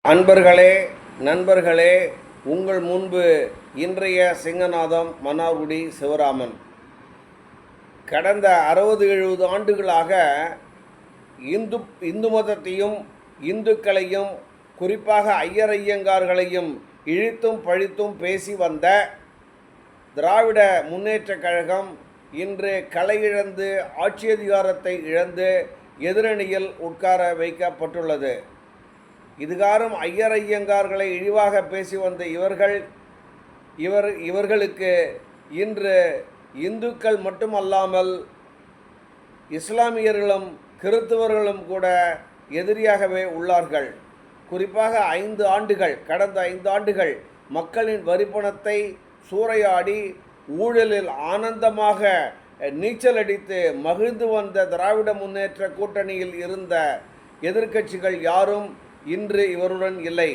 அன்பர்களே, நண்பர்களே, உங்கள் முன்பு இன்றைய சிங்கநாதம் மன்னார்குடி சிவராமன். கடந்த 60-70 ஆண்டுகளாக இந்து மதத்தையும் இந்துக்களையும் குறிப்பாக ஐயர் ஐயங்கார்களையும் இழித்தும் பழித்தும் பேசி வந்த திராவிட முன்னேற்றக் கழகம் இன்று கலையிழந்து ஆட்சி அதிகாரத்தை இழந்து எதிரணியில் உட்கார வைக்கப்பட்டுள்ளது. இதுகாரும் ஐயர் ஐயங்கார்களை இழிவாக பேசி வந்த இவர்களுக்கு இன்று இந்துக்கள் மட்டுமல்லாமல் இஸ்லாமியர்களும் கிறிஸ்தவர்களும் கூட எதிரியாகவே உள்ளார்கள். குறிப்பாக கடந்த 5 ஆண்டுகள் மக்களின் வரிப்பணத்தை சூறையாடி ஊழலில் ஆனந்தமாக நீச்சல் அடித்து மகிழ்ந்து வந்த திராவிட முன்னேற்ற கூட்டணியில் இருந்த எதிர்க்கட்சிகள் யாரும் இன்று இவருடன் இல்லை.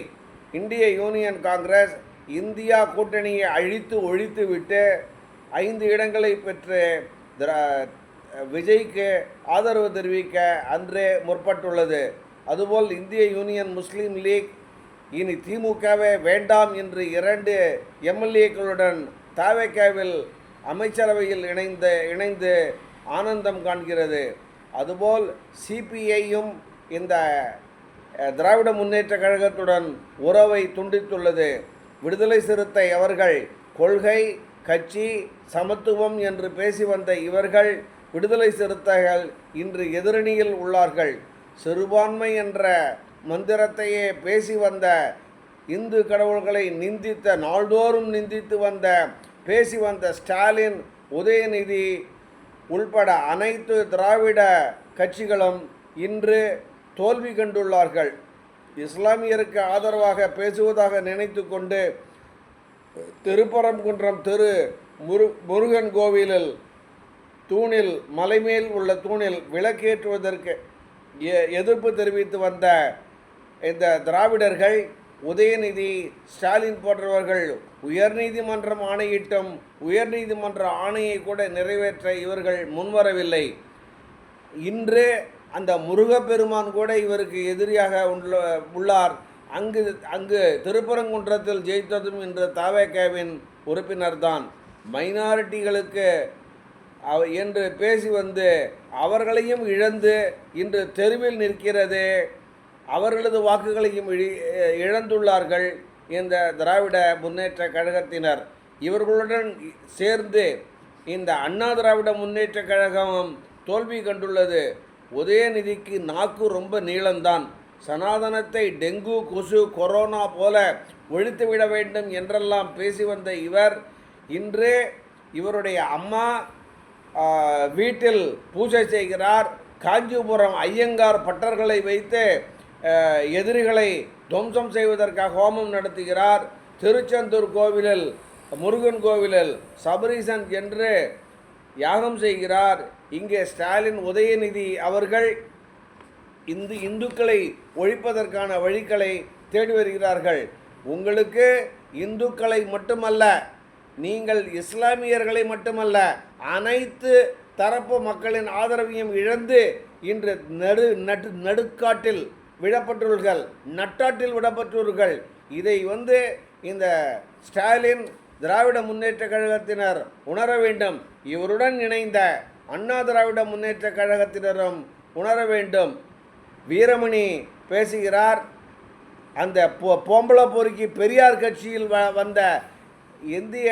இந்திய யூனியன் காங்கிரஸ் இந்தியா கூட்டணியை அழித்து ஒழித்துவிட்டு 5 இடங்களை பெற்று விஜய்க்கு ஆதரவு தெரிவிக்க அன்றே முற்பட்டுள்ளது. அதுபோல் இந்திய யூனியன் முஸ்லீம் லீக் இனி திமுகவே வேண்டாம் என்று 2 எம்எல்ஏக்களுடன் தவேகாவில் அமைச்சரவையில் இணைந்து ஆனந்தம் காண்கிறது. அதுபோல் சிபிஐயும் இந்த திராவிட முன்னேற்ற கழகத்துடன் உறவை துண்டித்துள்ளது. விடுதலை சிறுத்தை அவர்கள் கொள்கை, கட்சி, சமத்துவம் என்று பேசி வந்த இவர்கள் விடுதலை சிறுத்தைகள் இன்று எதிரணியில் உள்ளார்கள். சிறுபான்மை என்ற மந்திரத்தையே பேசி வந்த இந்து கடவுள்களை நாள்தோறும் பேசி வந்த ஸ்டாலின், உதயநிதி உள்பட அனைத்து திராவிட கட்சிகளும் இன்று தோல்வி கண்டுள்ளார்கள். இஸ்லாமியருக்கு ஆதரவாக பேசுவதாக நினைத்து கொண்டு திருப்பரங்குன்றம் முருகன் கோவிலில் மலைமேல் உள்ள தூணில் விளக்கேற்றுவதற்கு எதிர்ப்பு தெரிவித்து வந்த இந்த திராவிடர்கள், உதயநிதி, ஸ்டாலின் போன்றவர்கள் உயர்நீதிமன்றம் ஆணையிட்டும் உயர்நீதிமன்ற ஆணையை கூட நிறைவேற்ற இவர்கள் முன்வரவில்லை. இன்று அந்த முருகப்பெருமான் கூட இவருக்கு எதிரியாக உள்ளார். அங்கு திருப்பரங்குன்றத்தில் ஜெயித்ததும் இன்று தவேகாவின் உறுப்பினர்தான். மைனாரிட்டிகளுக்கு என்று பேசி வந்து அவர்களையும் இழந்து இன்று தெருவில் நிற்கிறது. அவர்களது வாக்குகளையும் இழந்துள்ளார்கள் இந்த திராவிட முன்னேற்ற கழகத்தினர். இவர்களுடன் சேர்ந்து இந்த அண்ணா திராவிட முன்னேற்ற கழகம் தோல்வி கண்டுள்ளது. உதயநிதிக்கு நாக்கு ரொம்ப நீளம்தான். சனாதனத்தை டெங்கு, கொசு, கொரோனா போல ஒழித்துவிட வேண்டும் என்றெல்லாம் பேசி வந்த இவர் இன்று இவருடைய அம்மா வீட்டில் பூஜை செய்கிறார். காஞ்சிபுரம் ஐயங்கார் பட்டர்களை வைத்து எதிரிகளை துவம்சம் செய்வதற்காக ஹோமம் நடத்துகிறார். திருச்செந்தூர் கோவிலில், முருகன் கோவிலில் சபரீசன் என்று யாகம் செய்கிறார். இங்கே ஸ்டாலின், உதயநிதி அவர்கள் இந்துக்களை ஒழிப்பதற்கான வழிகளை தேடி வருகிறார்கள். உங்களுக்கு இந்துக்களை மட்டுமல்ல, நீங்கள் இஸ்லாமியர்களை மட்டுமல்ல, அனைத்து தரப்பு மக்களின் ஆதரவையும் இழந்து இன்று நடுக்காட்டில் விடப்பட்டுள்ளீர்கள், நட்டாட்டில் விடப்பட்டுள்ளீர்கள். இதை இந்த ஸ்டாலின், திராவிட முன்னேற்ற கழகத்தினர் உணர வேண்டும். இவருடன் இணைந்த அண்ணா திராவிட முன்னேற்ற கழகத்தினரும் உணர வேண்டும். வீரமணி பேசுகிறார். அந்த பொம்பளை பொறுக்கி பெரியார் கட்சியில் வந்த இந்திய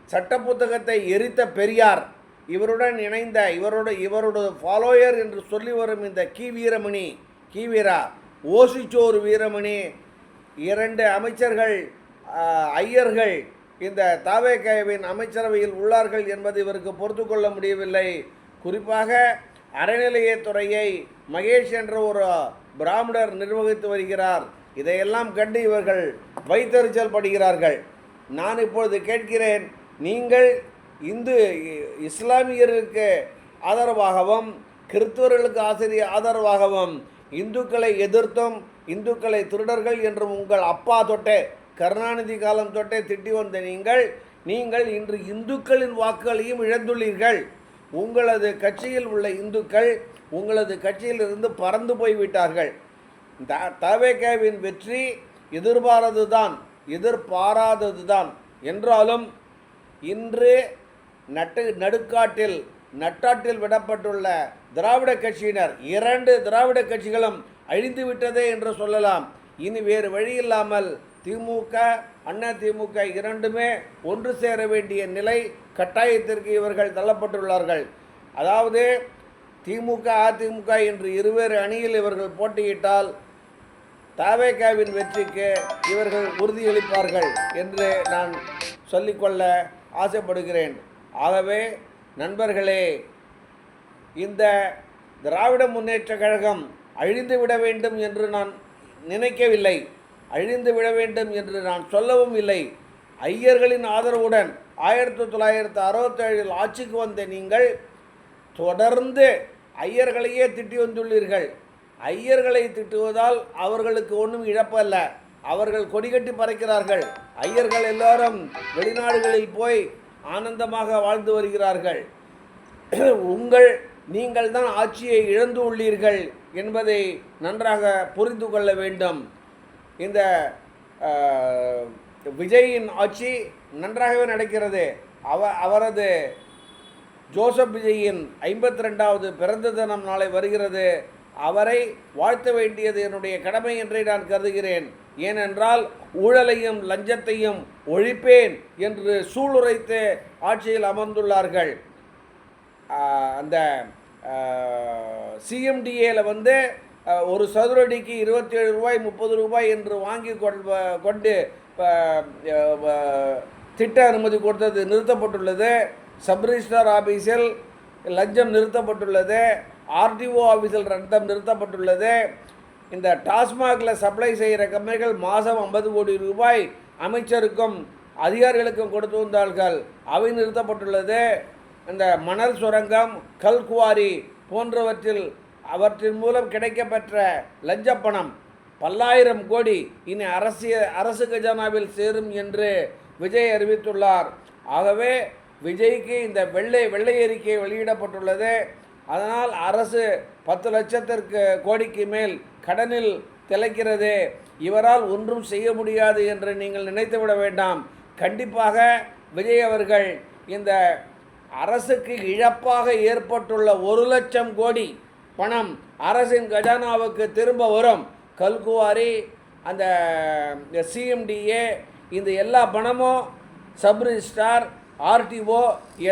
சட்ட புத்தகத்தை எரித்த பெரியார், இவருடன் இணைந்த இவரோட ஃபாலோயர் என்று சொல்லி வரும் இந்த வீரா ஓசிச்சோர் வீரமணி 2 அமைச்சர்கள் ஐயர்கள் இந்த தவேகாவின் அமைச்சரவையில் உள்ளார்கள் என்பது இவருக்கு பொறுத்து கொள்ள முடியவில்லை. குறிப்பாக அறநிலையத்துறையை மகேஷ் என்ற ஒரு பிராமணர் நிர்வகித்து வருகிறார். இதையெல்லாம் கண்டு இவர்கள் வைத்தறிச்சல் படுகிறார்கள். நான் இப்பொழுது கேட்கிறேன், நீங்கள் இஸ்லாமியருக்கு ஆதரவாகவும் கிறிஸ்தவர்களுக்கு ஆதரவாகவும் இந்துக்களை எதிர்த்தும் இந்துக்களை திருடர்கள் என்றும் உங்கள் அப்பா தொட்டே கருணாநிதி காலம் தொட்டே திட்டி வந்த நீங்கள் இன்று இந்துக்களின் வாக்குகளையும் இழந்துள்ளீர்கள். உங்களது கட்சியில் உள்ள இந்துக்கள் உங்களது கட்சியிலிருந்து பறந்து போய்விட்டார்கள். தவேகவின் வெற்றி எதிர்பாராதது தான் என்றாலும் இன்று நட்டாட்டில் விடப்பட்டுள்ள திராவிட கட்சியினர் 2 திராவிட கட்சிகளும் அழிந்துவிட்டதே என்று சொல்லலாம். இனி வேறு வழி இல்லாமல் திமுக அதிமுக இரண்டுமே ஒன்று சேர வேண்டிய நிலை கட்டாயத்திற்கு இவர்கள் தள்ளப்பட்டுள்ளார்கள். அதாவது திமுக அதிமுக என்று இருவேறு அணியில் இவர்கள் போட்டியிட்டால் தவேகவின் வெற்றிக்கு இவர்கள் உறுதியளிப்பார்கள் என்று நான் சொல்லிக்கொள்ள ஆசைப்படுகிறேன். ஆகவே நண்பர்களே, இந்த திராவிட முன்னேற்ற கழகம் அழிந்துவிட வேண்டும் என்று நான் நினைக்கவில்லை, அழிந்துவிட வேண்டும் என்று நான் சொல்லவும் இல்லை. ஐயர்களின் ஆதரவுடன் 1967 ஆட்சிக்கு வந்த நீங்கள் தொடர்ந்து ஐயர்களையே திட்டி வந்துள்ளீர்கள். ஐயர்களை திட்டுவதால் அவர்களுக்கு ஒன்றும் இழப்பல்ல, அவர்கள் கொடிகட்டி பறக்கிறார்கள். ஐயர்கள் எல்லாரும் வெளிநாடுகளில் போய் ஆனந்தமாக வாழ்ந்து வருகிறார்கள். நீங்கள் தான் ஆட்சியை இழந்து உள்ளீர்கள் என்பதை நன்றாக புரிந்து கொள்ள வேண்டும். இந்த விஜயின் ஆட்சி நன்றாகவே நடக்கிறது. அவரது ஜோசப் விஜயின் 52வது பிறந்த தினம் நாளை வருகிறது. அவரை வாழ்த்த வேண்டியது என்னுடைய கடமை என்றே நான் கருதுகிறேன். ஏனென்றால் ஊழலையும் லஞ்சத்தையும் ஒழிப்பேன் என்று சூளுரைத்து ஆட்சியில் அமர்ந்துள்ளார்கள். அந்த சிஎம்டிஏல ஒரு சதுரடிக்கு 27 ரூபாய் 30 ரூபாய் என்று வாங்கி கொண்டு திட்ட அனுமதி கொடுத்தது நிறுத்தப்பட்டுள்ளது. சப்ரிஜிஸ்ட்ரார் ஆஃபீஸில் லஞ்சம் நிறுத்தப்பட்டுள்ளது. ஆர்டிஓ ஆஃபீஸில் லஞ்சம் நிறுத்தப்பட்டுள்ளது. இந்த டாஸ்மாகில் சப்ளை செய்கிற கம்பெனிகள் மாதம் 50 கோடி ரூபாய் அமைச்சருக்கும் அதிகாரிகளுக்கும் கொடுத்து வந்தார்கள், அவை நிறுத்தப்பட்டுள்ளது. இந்த மணல் சுரங்கம், கல்குவாரி அவற்றின் மூலம் கிடைக்கப்பெற்ற லஞ்சப்பணம் பல்லாயிரம் கோடி இனி அரசு கஜானாவில் சேரும் என்று விஜய் அறிவித்துள்ளார். ஆகவே விஜய்க்கு இந்த வெள்ளை அறிக்கை வெளியிடப்பட்டுள்ளது. அதனால் அரசு 10 லட்சத்திற்கு கோடிக்கு மேல் கடனில் திளைக்கிறது. இவரால் ஒன்றும் செய்ய முடியாது என்று நீங்கள் நினைத்துவிட வேண்டாம். கண்டிப்பாக விஜய் அவர்கள் இந்த அரசுக்கு இழப்பாக ஏற்பட்டுள்ள 1 லட்சம் கோடி பணம் அரசின் கஜானாவுக்கு திரும்ப வரும். கல்குவாரி, அந்த சிஎம்டிஏ, இந்த எல்லா பணமும் சப்ரிஜிஸ்ட்ரார், ஆர்டிஓ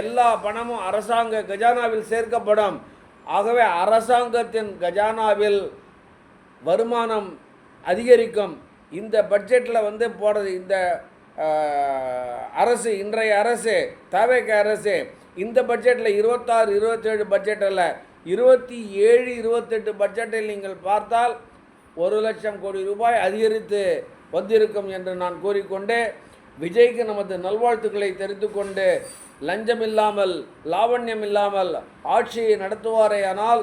எல்லா பணமும் அரசாங்க கஜானாவில் சேர்க்கப்படும். ஆகவே அரசாங்கத்தின் கஜானாவில் வருமானம் அதிகரிக்கும். இந்த பட்ஜெட்டில் போடுறது இந்த அரசு, இன்றைய அரசு தவேக அரசு இந்த பட்ஜெட்டில் 26-27 பட்ஜெட் அல்ல, 27-28 பட்ஜெட்டில் நீங்கள் பார்த்தால் 1 லட்சம் கோடி ரூபாய் அதிகரித்து வந்திருக்கும் என்று நான் கூறிக்கொண்டு விஜய்க்கு நமது நல்வாழ்த்துக்களை தெரிந்து கொண்டு, லஞ்சம் இல்லாமல் லாவண்யம் இல்லாமல் ஆட்சியை நடத்துவாரேயானால்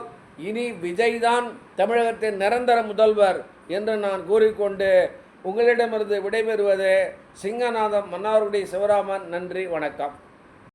இனி விஜய் தான் தமிழகத்தின் நிரந்தர முதல்வர் என்று நான் கூறிக்கொண்டு உங்களிடமிருந்து விடைபெறுவது சிங்கநாதம் மன்னார்குடி சிவராமன். நன்றி, வணக்கம்.